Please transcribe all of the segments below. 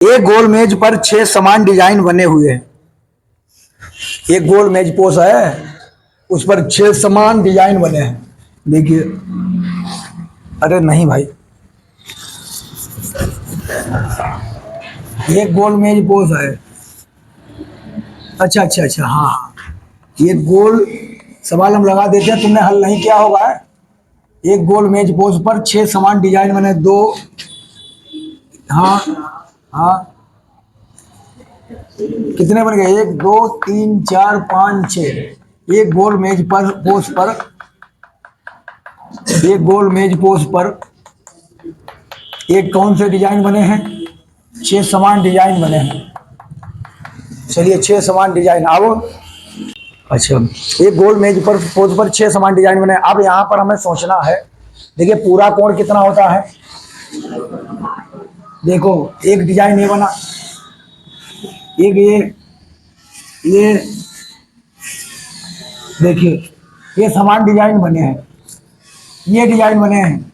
एक गोल मेज पर 6 समान डिजाइन बने हुए हैं। एक गोल मेज पोस है, उस पर 6 समान डिजाइन बने हैं। देखिए, अरे नहीं भाई, एक गोल मेज पोस है। अच्छा अच्छा अच्छा, हाँ हाँ, ये गोल सवाल हम लगा देते हैं, तुमने हल नहीं किया होगा। एक गोल मेज पोस पर 6 समान डिजाइन बने, दो, हाँ हाँ, कितने बन गए? एक, दो, तीन, चार, पाँच, छः। एक गोल मेज पर पोस पर, एक गोल मेज पोस पर एक कौन से डिजाइन बने हैं? 6 समान डिजाइन बने हैं। चलिए, 6 समान डिजाइन। अब अच्छा, एक गोल मेज पर पोज पर 6 समान डिजाइन बने। अब यहाँ पर हमें सोचना है। देखिए, पूरा कोण कितना होता है? देखो, एक डिजाइन ये बना, एक ये देखिए, ये समान डिजाइन बने हैं, ये डिजाइन बने हैं,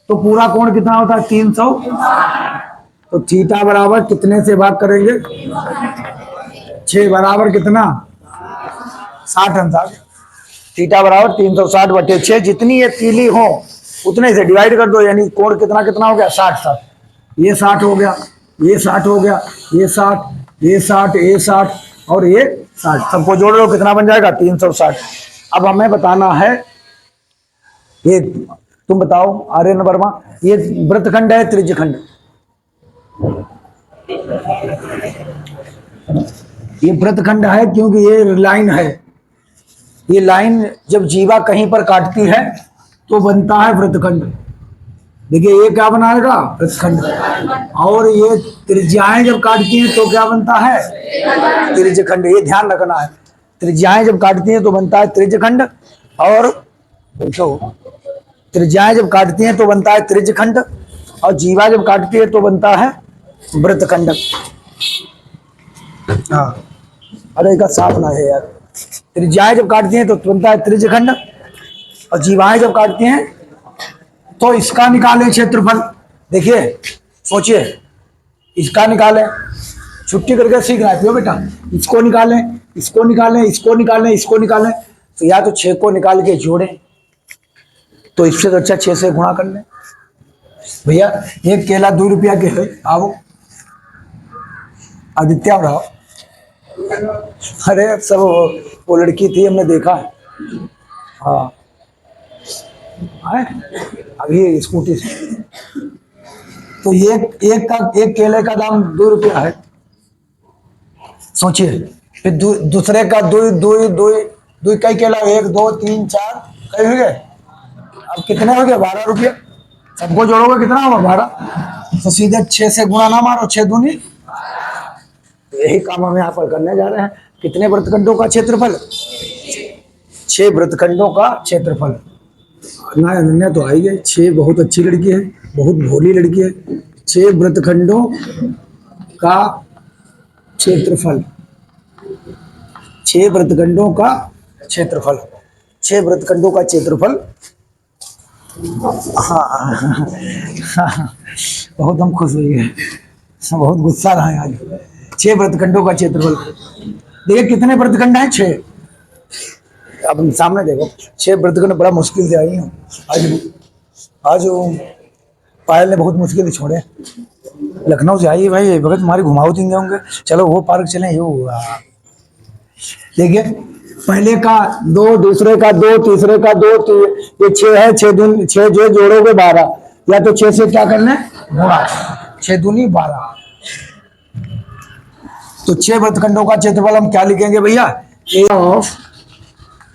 तो पूरा कोण कितना होता है? 300। तो थीटा बराबर कितने से भाग करेंगे? 6 बराबर कितना? 60 अंश। थीटा बराबर 360/6। जितनी ये तीली हो उतने से डिवाइड कर दो, यानी कोण कितना कितना हो गया? 60। ये 60 हो गया, ये 60 हो गया, ये 60, ये 60, ये 60 और ये 60, सबको जोड़ लो, कितना बन जाएगा? 360। अब हमें बताना है, ये तुम बताओ आर्यन वर्मा, ये वृत्तखंड है त्रिज्यखंड? ये वृत्तखंड है क्योंकि ये लाइन है। ये लाइन जब जीवा कहीं पर काटती है तो बनता है वृत्तखंड। देखिए, ये क्या बनाएगा? वृत्तखंड। और ये त्रिज्याएं जब काटती हैं तो क्या बनता है? त्रिज्यखंड। ये ध्यान रखना है, त्रिज्याएं जब काटती हैं तो बनता है त्रिज्यखंड। और देखो, त्रिज्याएं जब काटती हैं तो बनता है त्रिज्यखंड, और जीवा जब काटती है तो बनता है वृत्तखंड। हाँ, अरे का साफ ना है यार। त्रिज्याएं जब काटती हैं तो बनता है त्रिज्यखंड, और जीवाएं जब काटती हैं तो इसका निकालें क्षेत्रफल। देखिए, सोचिए, इसका निकालें, छुट्टी करके सीखना है क्यों बेटा? इसको निकालें, इसको निकालें, इसको निकालें, इसको निकालें, तो या तो 6 को निकाल के जोड़ें, तो इससे तो अच्छा 6 से गुणा कर लें। भैया, एक केला 2 रुपया के है। आओ आदित्य, रहो। अरे सब वो लड़की थी, हमने देखा है। हाँ, अभी स्कूटी से। तो एक केले का दाम 2 रुपया है। सोचिए, फिर दूसरे का दो दो दो दो कई केला, 1, 2, 3, 4 कई हो गए। अब कितने हो गए? 12 रुपया। सबको जोड़ोगे कितना होगा? 12। तो सीधे 6 से गुणा ना मारो, 6 दूनी। यही काम हम यहाँ पर करने जा रहे हैं। कितने वृत्तखंडों का क्षेत्रफल? 6 वृत्तखंडों का क्षेत्रफल। ना अनन्या तो आई है, 6 बहुत अच्छी लड़की है, बहुत भोली लड़की है। 6 वृत्तखंडों का क्षेत्रफल, 6 वृत्तखंडों का क्षेत्रफल, 6 वृत्तखंडों का क्षेत्रफल। हाँ, बहुत हम खुश हुई है, बहुत गुस्सा रहा है आज। 6 वृत्तखंडों का क्षेत्रफल। देखिए, कितने वृत्तखंड हैं? 6। अब सामने देखो, 6 वृत्तखंड। बड़ा मुश्किल से आई हूँ आज पायल ने बहुत मुश्किल से छोड़े। लखनऊ से आई भाई, भगत तुम्हारी घुमाओ देंगे होंगे, चलो वो पार्क चलें। ये हुआ, देखिए, पहले का 2, दूसरे का 2, तीसरे का 2, ये 6 है। 6 जो जोड़ोगे 12, या तो 6 से क्या करना है? गुणा। 6 दूनी 12। तो 6 वृत्तखंडों का क्षेत्रफल हम क्या लिखेंगे भैया? ए ऑफ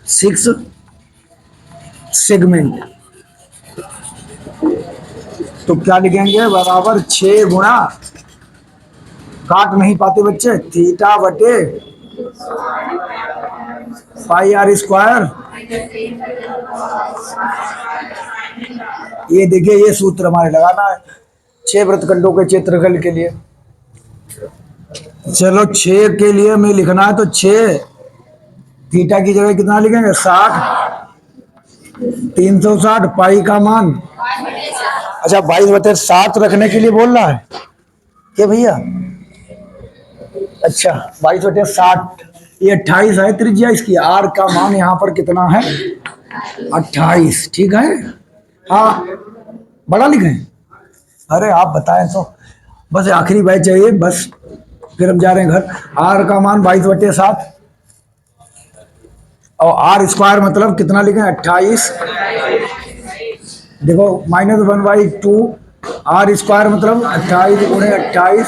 6 सेगमेंट। तो क्या लिखेंगे? बराबर 6 गुणा, काट नहीं पाते बच्चे, थीटा बटे पाई आर स्क्वायर। ये देखिए, ये सूत्र हमारे लगाना है 6 वृत्तखंडों के क्षेत्रफल के लिए। चलो, 6 के लिए मैं लिखना है तो 6 थीटा की जगह कितना लिखेंगे? 60, 360 पाई का मान। अच्छा, 22/7 रखने के लिए बोल रहा है। ये भैया अच्छा 22/60, ये 28 है त्रिज्या इसकी। आर का मान यहाँ पर कितना है 28, ठीक है। हाँ बड़ा लिखे। अरे आप बताएं तो, बस आखिरी बैच चाहिए बस, फिर हम जा रहे हैं घर। आर का मान 22/7 और आर स्क्वायर मतलब कितना लिखें 28। देखो -1/2 आर स्क्वायर मतलब 28 गुणे 28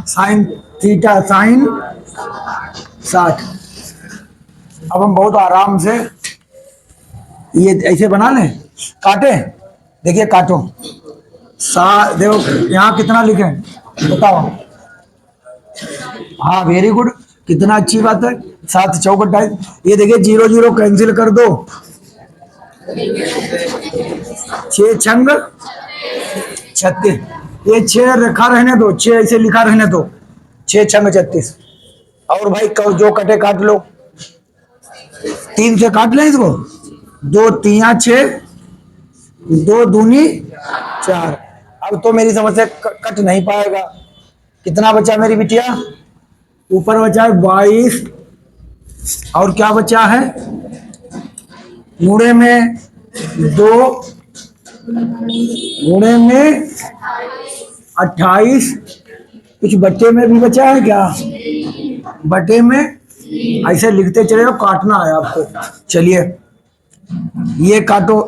साइन थीटा साइन 60। अब हम बहुत आराम से ये ऐसे बना लें, काटे देखिए काटो देखो यहाँ कितना लिखें बताओ। हाँ वेरी गुड, कितना अच्छी बात है। 7 चौक 28। ये देखिए 0 0 कैंसिल कर दो, 6 छंग 36। ये 6 रखा रहने दो, 6 ऐसे लिखा रहने दो, 6 छंग 36। और भाई जो कटे काट लो, 3 से काट लें इसको, 2 3 6, 2 दूनी 4। अब तो मेरी समझ से कट नहीं पाएगा। कितना बचा मेरी बिटिया, ऊपर बचा है 22 और क्या बचा है गुणे में 2 गुणे में 28। कुछ बटे में भी बचा है क्या, बटे में ऐसे लिखते चले हो, काटना है आपको। चलिए ये काटो,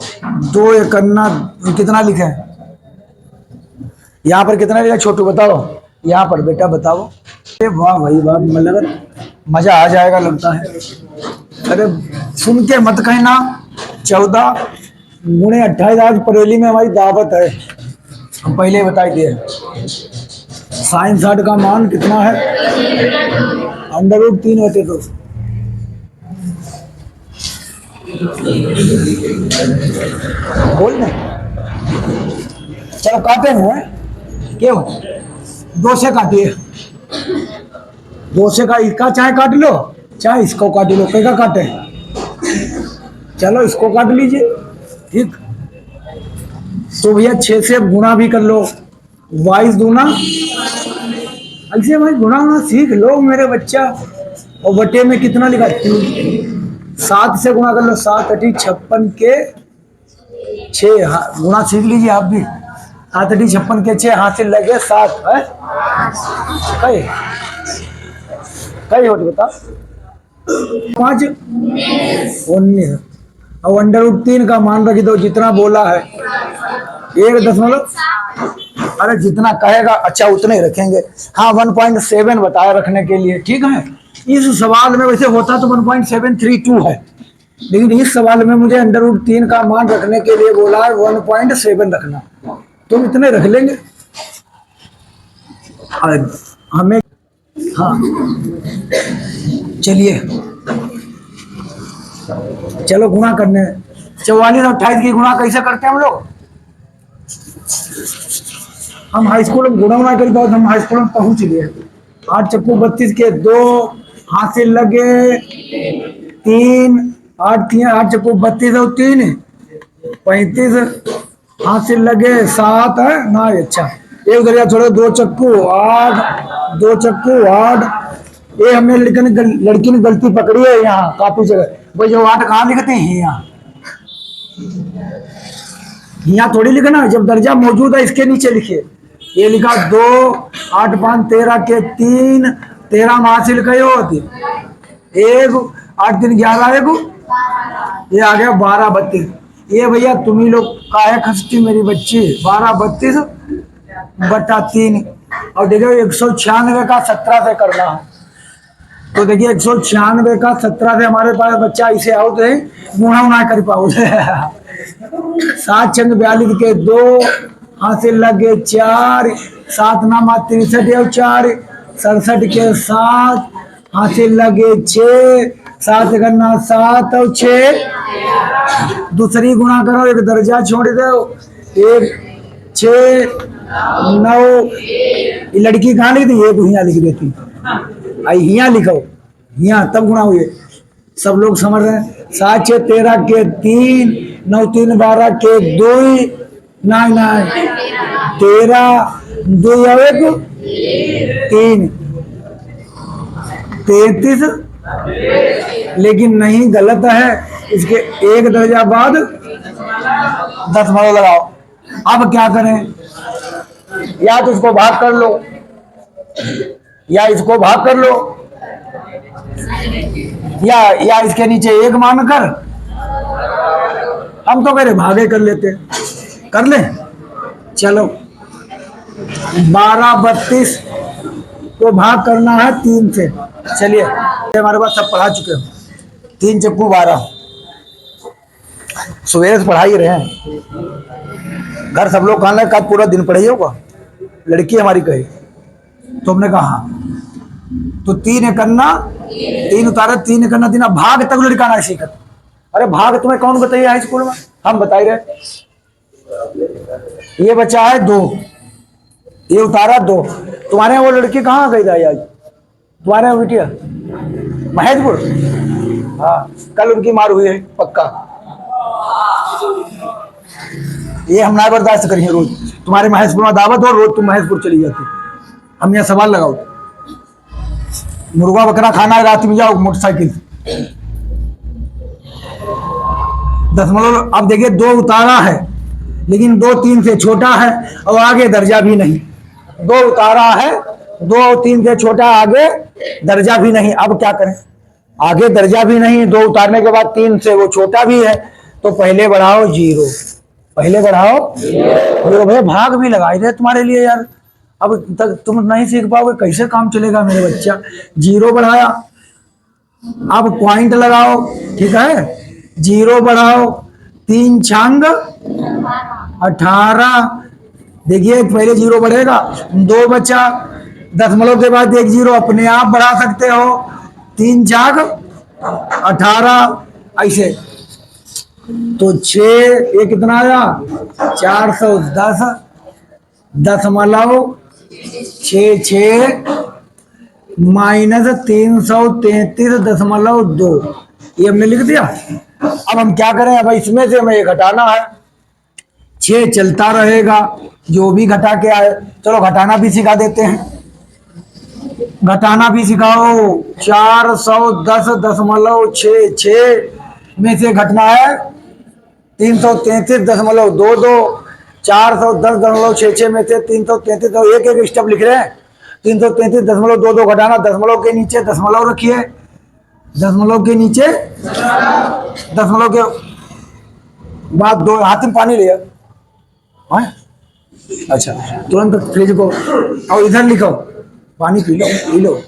2 एकन्ना कितना लिखे, यहाँ पर कितना लिखा छोटू बताओ, यहाँ पर बेटा बताओ। अरे वाह भाई वाह, मतलब मजा आ जाएगा लगता है। अरे सुन के मत कहना, 14 गुणे 28। आज बरेली में हमारी दावत है, हम पहले बता दिए। साइन 60 का मान कितना है, √3 होते तो बोल ना। चलो काटे हैं क्यों, 2 से काटिए, 2 से का इसका चाहे काट लो चाहे इसको काट लो, कैसा काटे। चलो इसको काट लीजिए, ठीक। तो भैया 6 से गुणा भी कर लो, 22 दूना ऐसे भाई गुणा होना सीख लो मेरे बच्चा। और बटे में कितना लिखा 7 से गुणा कर लो, 7 × 56 के 6। गुणा सीख लीजिए आप भी। 7 × 56 के 6, हाथ से लगे 7 है कई होते बता 5 19। और √3 का मान रखी दो, जितना बोला है 1 अरे जितना कहेगा अच्छा उतने ही रखेंगे। हाँ 1.7 बताया रखने के लिए, ठीक है। इस सवाल में वैसे होता तो 1.732 है, लेकिन इस सवाल में मुझे √3 का मान रखने के लिए बोला है 1.7 रखना, तुम इतने रख लेंगे हमें। हाँ चलिए चलो गुणा करने। 44 और 28 की गुणा कैसे करते हैं हम लोग, हम हाई स्कूल में गुणा करी तो हम हाई स्कूल में पहुंच गए। 8 चक्कू 32 के 2, हाथ से लगे 3, 8 चक्कू 32 और 3 35, हाथ से लगे 7 है ना। अच्छा एक दरिया छोड़ो, 2 चक्कू 8, 2 चक्कू 8। ये हमने लड़की ने गलती पकड़ी है यहाँ काफी जगह। भाई जो 8 कहाँ लिखते हैं, यहाँ थोड़ी लिखना, जब दर्जा मौजूद है इसके नीचे लिखिए। ये लिखा 2 8 5 13 के 3, 13 में हासिल कई होती 1 8 3 11 1, ये आ गया 12 32। ये भैया तुम ही लोग काहे खसती मेरी बच्ची, 12 32 बटा 3। और देखो 196 का 17 से करना है, तो देखिए 196 का 17 से हमारे पास बच्चा इसे आओ तो गुणा उना कर पाओ। 7 छंग 42 के 2, हाथ से लगे 4, 7 नामा 63 और 4 67 के 7, हाथ से लगे 6, 7 गन्ना 7 और 6। दूसरी गुणा करो, एक दर्जा छोड़ दो, 1 6 9। ये लड़की कहाँ लिख दी, 1 यहाँ लिख देती, आई यहाँ लिखो, यहाँ तब गुणा हुए। सब लोग समझ रहे हैं। 7 6 13 के 3, 9 3 12 के 2, 9 9 13 2 1 3 33, लेकिन नहीं, गलत है। इसके एक दर्जा बाद दशमलव लगाओ। अब क्या करें, या तो इसको भाग कर लो या इसको भाग कर लो, या इसके नीचे एक मानकर हम तो कह रहे भागे कर लेते, कर ले। चलो 12 32 को भाग करना है 3 से। चलिए, हमारे पास सब पढ़ा चुके हो। 3 चक्कू 12, सवेरे से पढ़ा ही रहे हैं। घर सब लोग कहने का पूरा दिन पढ़ाई होगा, लड़की हमारी कही तो हमने कहा तो 3 करना, 3 उतारा, 3 करना 3, भाग तक लड़का ना सीखत। अरे भाग तुम्हें कौन बताइए हाई स्कूल में, हम बताई रहे। ये बचा है 2, ये उतारा 2। तुम्हारे वो लड़की कहाँ गई था आज, तुम्हारे यहाँ बिटिया महेशपुर। हाँ, कल उनकी मार हुई है पक्का। ये हम ना बर्दाश्त करेंगे। रोज तुम्हारे महेशपुर में दावत हो, रोज तुम महेशपुर चली जाती। हम यहाँ सवाल लगाओ, मुर्गा बकरा खाना है, रात में जाओ मोटरसाइकिल। दशमलव, अब देखिए 2 उतारा है, लेकिन 2 3 से छोटा है और आगे दर्जा भी नहीं। 2 उतारा है, 2 और 3 से छोटा, आगे दर्जा भी नहीं। अब क्या करें, आगे दर्जा भी नहीं, 2 उतारने के बाद 3 से वो छोटा भी है, तो पहले बढ़ाओ 0, पहले बढ़ाओ 0। भैया भाग भी लगाई दे तुम्हारे लिए यार, अब तक तुम नहीं सीख पाओगे, कैसे काम चलेगा मेरे बच्चा। 0 बढ़ाया, अब पॉइंट लगाओ, ठीक है। 0 बढ़ाओ, 3 छंग 18। देखिए पहले 0 बढ़ेगा, 2 बचा, दशमलव के बाद 1 0 अपने आप बढ़ा सकते हो। 3 छंग 18, ऐसे तो 6, ये कितना आया 410 दशमलव 66 माइनस 333.2, ये हमने लिख दिया। अब हम क्या करें, अब इसमें से हमें ये घटाना है। 6 चलता रहेगा, जो भी घटा के आए। चलो घटाना भी सिखा देते हैं, घटाना भी सिखाओ। 410.66 में से घटना है 333.22। 410.66 में से 333, तो एक एक स्टेप लिख रहे हैं। 333.22 घटाना, दशमलव के नीचे दशमलव रखिए, दशमलव के नीचे दशमलव के बाद 2, हाथ में पानी लिया। अच्छा, तुरंत फ्रिज को और इधर लिखो, पानी पी लो,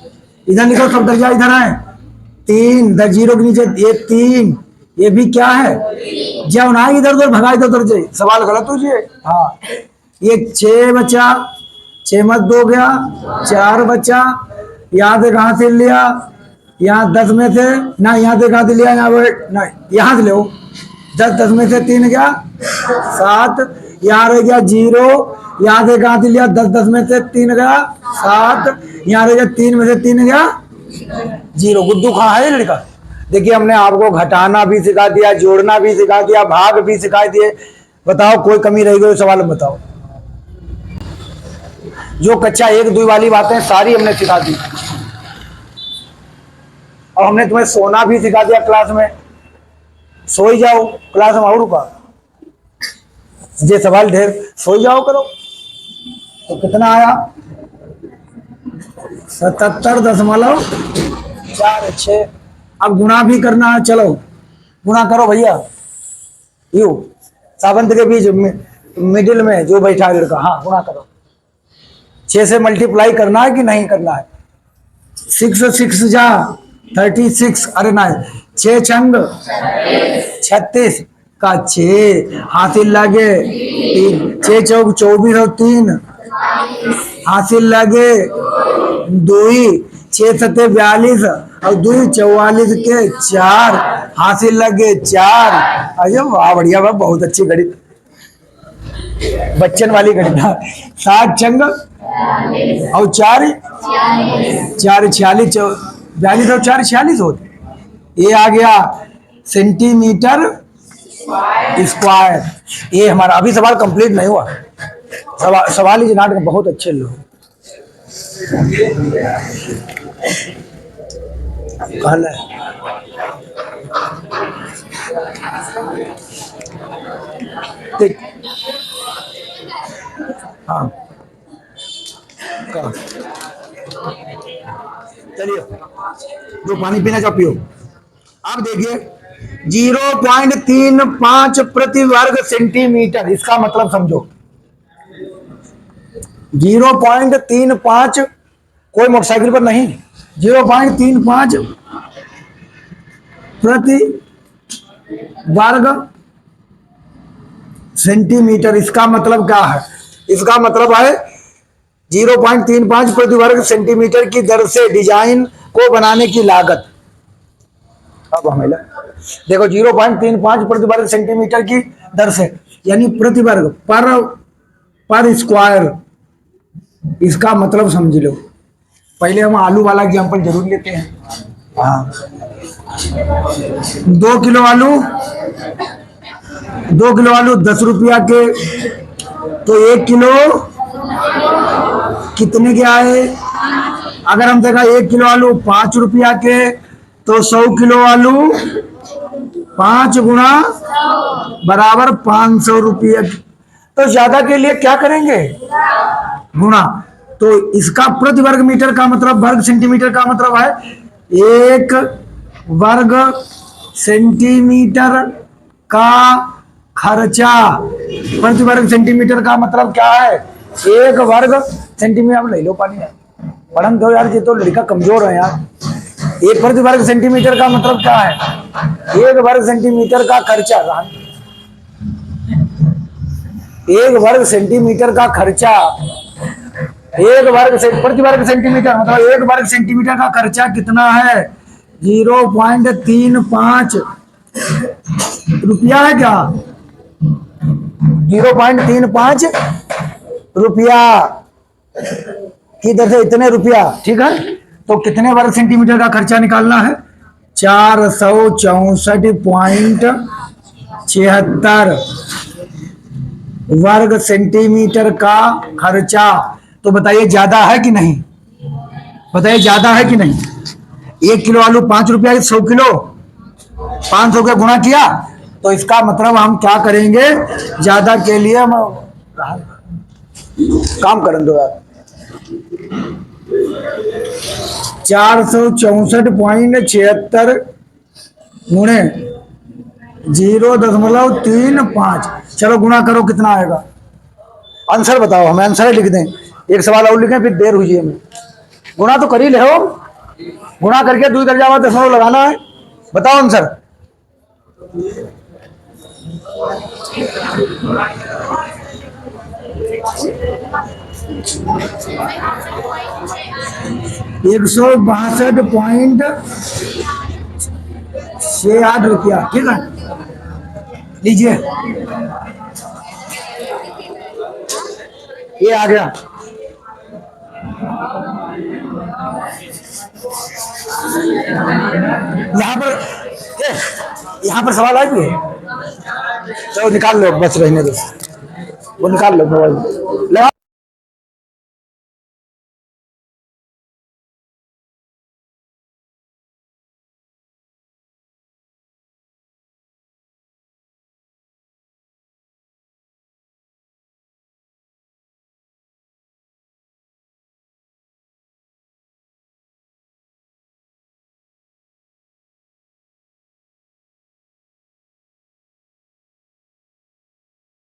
इधर लिखो, सब दर्जा इधर है। 3 0 के नीचे ये 3, ये भी क्या है, जाओ ना इधर उधर भगा, इधर उधर जाए, सवाल गलत हो जाए। हाँ, ये 6 बचा, 6 मत 2 गया, 4 बचा, यहाँ से कहाँ से लिया, यहाँ 10 में से ना, यहाँ से कहाँ से लिया, यहाँ ना, यहाँ से ले 10 में से 3 गया 7, यहाँ रह गया 0, यहाँ से कहाँ से लिया 10 में से 3 गया 7, यहाँ रह गया 3 में से 3 गया 0। गुड्डू कहाँ है लड़का। देखिए हमने आपको घटाना भी सिखा दिया, जोड़ना भी सिखा दिया, भाग भी सिखा दिए। बताओ कोई कमी रही गई सवाल में बताओ। जो कक्षा 1 2 वाली बातें सारी हमने सिखा दी, और हमने तुम्हें सोना भी सिखा दिया क्लास में। सो ही जाओ क्लास में, और का ये सवाल ढेर, सो ही जाओ करो। तो कितना आया 77.46। अब गुणा भी करना है, चलो गुणा करो भैया। यू सावंत के बीच मिडिल में जो बैठा है लड़का, हाँ गुणा करो। 6 से मल्टीप्लाई करना है कि नहीं करना है। 6 6 जा 36, अरे ना 6 छंग 36 का 6 हासिल लागे 3, 6 चौक 24 और 3 हासिल लागे 2, 6 सत्ते 42 और 2 44 के 4 हासिल लगे 4। अरे वाह बढ़िया, वाह बहुत अच्छी गणित, बच्चन वाली गणित। 7 छंग और 4 46, 42 और 4 46 होते। ये आ गया सेंटीमीटर स्क्वायर। ये हमारा अभी सवाल कंप्लीट नहीं हुआ, सवाल ही नाटक बहुत अच्छे लोग कहला है। ठीक। हाँ कहा। चलिए जो पानी पीना चाहो पियो। अब देखिए 0.35 प्रति वर्ग सेंटीमीटर, इसका मतलब समझो 0.35, कोई मोटरसाइकिल पर नहीं, 0.35 प्रति वर्ग सेंटीमीटर। इसका मतलब क्या है? इसका मतलब है 0.35 प्रति वर्ग सेंटीमीटर की दर से डिजाइन को बनाने की लागत। अब हमें देखो 0.35 प्रति वर्ग सेंटीमीटर की दर से, यानी प्रति वर्ग पर स्क्वायर। इसका मतलब समझ लो। पहले हम आलू वाला एग्जांपल जरूर लेते हैं। हाँ 2 किलो आलू, 2 किलो आलू 10 रुपया के, तो 1 किलो कितने के आए? अगर हम देखा 1 किलो आलू 5 रुपया के, तो 100 किलो आलू 5 गुना बराबर 500 रुपये। तो ज्यादा के लिए क्या करेंगे? गुना। तो इसका प्रति वर्ग मीटर का मतलब, वर्ग सेंटीमीटर का मतलब है 1 वर्ग सेंटीमीटर का खर्चा। प्रति वर्ग सेंटीमीटर का मतलब क्या है? 1 वर्ग सेंटीमीटर। ले लो पानी, पढ़न दो यार, ये तो लड़का कमजोर है यार। 1 प्रति वर्ग सेंटीमीटर का मतलब क्या है? 1 वर्ग सेंटीमीटर का खर्चा। 1 वर्ग सेंटीमीटर का खर्चा, 1 वर्ग से प्रति वर्ग सेंटीमीटर मतलब 1 वर्ग सेंटीमीटर का खर्चा कितना है? 0.35 रुपया है क्या? 0.35 रुपया की दर से इतने रुपया, ठीक है। तो कितने वर्ग सेंटीमीटर का खर्चा निकालना है? 464.76 वर्ग सेंटीमीटर का खर्चा। तो बताइए ज्यादा है कि नहीं? बताइए ज्यादा है कि नहीं? 1 किलो आलू 5 रुपया, 100 किलो 500 का गुणा किया, तो इसका मतलब हम क्या करेंगे? ज्यादा के लिए हम काम करें दो यार। 464.76 गुणे 0.35, चलो गुणा करो कितना आएगा? आंसर बताओ, हमें आंसर लिख दें। एक सवाल और लिखें, फिर देर हुई हमें। गुणा तो कर ही ले हो, गुणा करके 2 दर्जा वाला दशमलव लगाना है। बताओ आंसर। एक 162.68 रुपया, ठीक है। लीजिए, ये आ गया। यहाँ पर सवाल आए भी है, चलो निकाल लो, बस रहने दो, वो निकाल लो मोबाइल लगा।